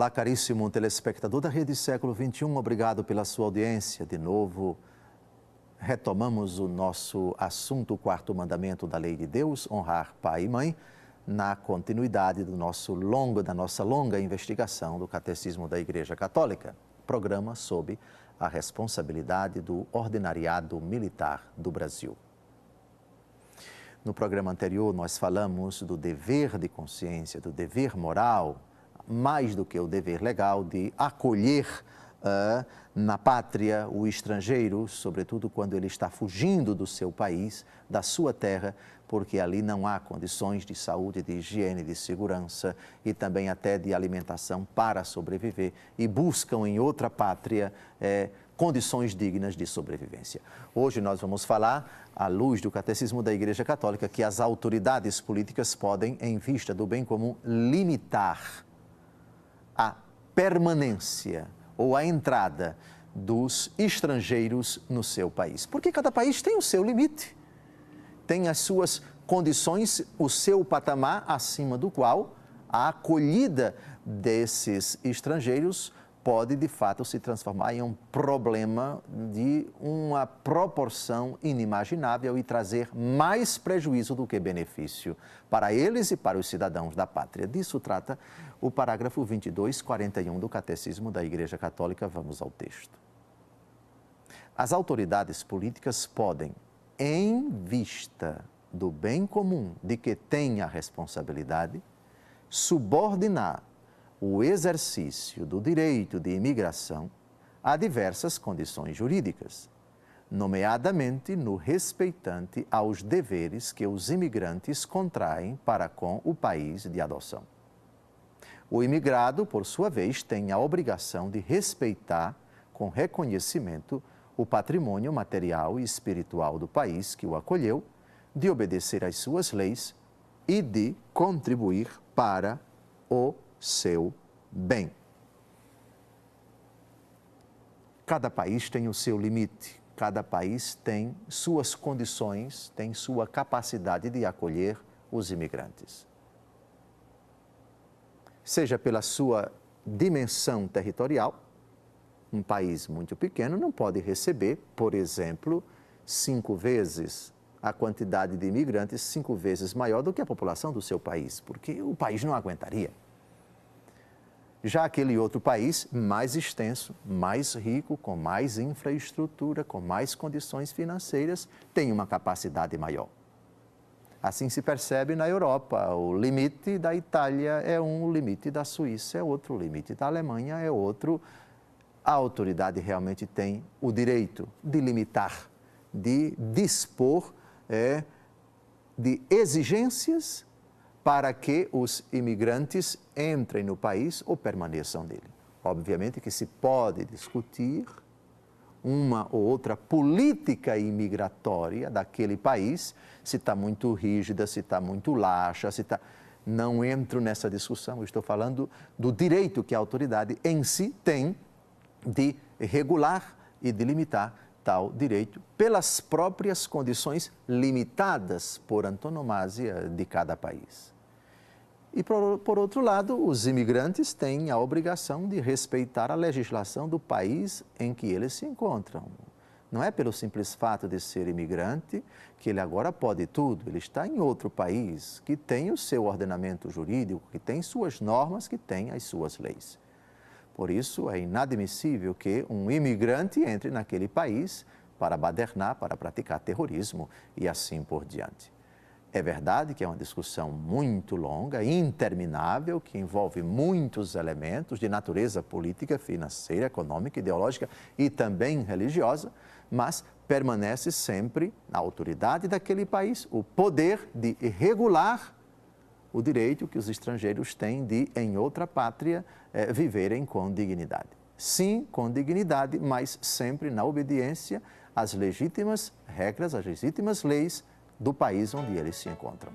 Olá, caríssimo telespectador da Rede Século XXI, obrigado pela sua audiência. De novo, retomamos o nosso assunto, o quarto mandamento da Lei de Deus, honrar pai e mãe, na continuidade da nossa longa investigação do Catecismo da Igreja Católica, programa sob a responsabilidade do Ordinariado Militar do Brasil. No programa anterior, nós falamos do dever de consciência, do dever moral, mais do que o dever legal de acolher na pátria o estrangeiro, sobretudo quando ele está fugindo do seu país, da sua terra, porque ali não há condições de saúde, de higiene, de segurança e também até de alimentação para sobreviver e buscam em outra pátria condições dignas de sobrevivência. Hoje nós vamos falar, à luz do Catecismo da Igreja Católica, que as autoridades políticas podem, em vista do bem comum, limitar a permanência ou a entrada dos estrangeiros no seu país. Porque cada país tem o seu limite, tem as suas condições, o seu patamar acima do qual a acolhida desses estrangeiros pode, de fato, se transformar em um problema de uma proporção inimaginável e trazer mais prejuízo do que benefício para eles e para os cidadãos da pátria. Disso trata o parágrafo 2241 do Catecismo da Igreja Católica. Vamos ao texto. As autoridades políticas podem, em vista do bem comum de que têm a responsabilidade, subordinar o exercício do direito de imigração a diversas condições jurídicas, nomeadamente no respeitante aos deveres que os imigrantes contraem para com o país de adoção. O imigrado, por sua vez, tem a obrigação de respeitar com reconhecimento o patrimônio material e espiritual do país que o acolheu, de obedecer às suas leis e de contribuir para o seu bem. Cada país tem o seu limite, cada país tem suas condições, tem sua capacidade de acolher os imigrantes. Seja pela sua dimensão territorial, um país muito pequeno não pode receber, por exemplo, 5 vezes a quantidade de imigrantes, 5 vezes maior do que a população do seu país, porque o país não aguentaria. Já aquele outro país mais extenso, mais rico, com mais infraestrutura, com mais condições financeiras, tem uma capacidade maior. Assim se percebe na Europa. O limite da Itália é um, o limite da Suíça é outro, o limite da Alemanha é outro. A autoridade realmente tem o direito de limitar, de dispor de exigências para que os imigrantes entrem no país ou permaneçam nele. Obviamente que se pode discutir uma ou outra política imigratória daquele país, se está muito rígida, se está muito laxa, se está... Não entro nessa discussão, eu estou falando do direito que a autoridade em si tem de regular e de limitar tal direito pelas próprias condições limitadas por antonomasia de cada país. E, por outro lado, os imigrantes têm a obrigação de respeitar a legislação do país em que eles se encontram. Não é pelo simples fato de ser imigrante que ele agora pode tudo. Ele está em outro país que tem o seu ordenamento jurídico, que tem suas normas, que tem as suas leis. Por isso, é inadmissível que um imigrante entre naquele país para badernar, para praticar terrorismo e assim por diante. É verdade que é uma discussão muito longa, interminável, que envolve muitos elementos de natureza política, financeira, econômica, ideológica e também religiosa, mas permanece sempre na autoridade daquele país o poder de regular o direito que os estrangeiros têm de, em outra pátria, viverem com dignidade. Sim, com dignidade, mas sempre na obediência às legítimas regras, às legítimas leis do país onde eles se encontram.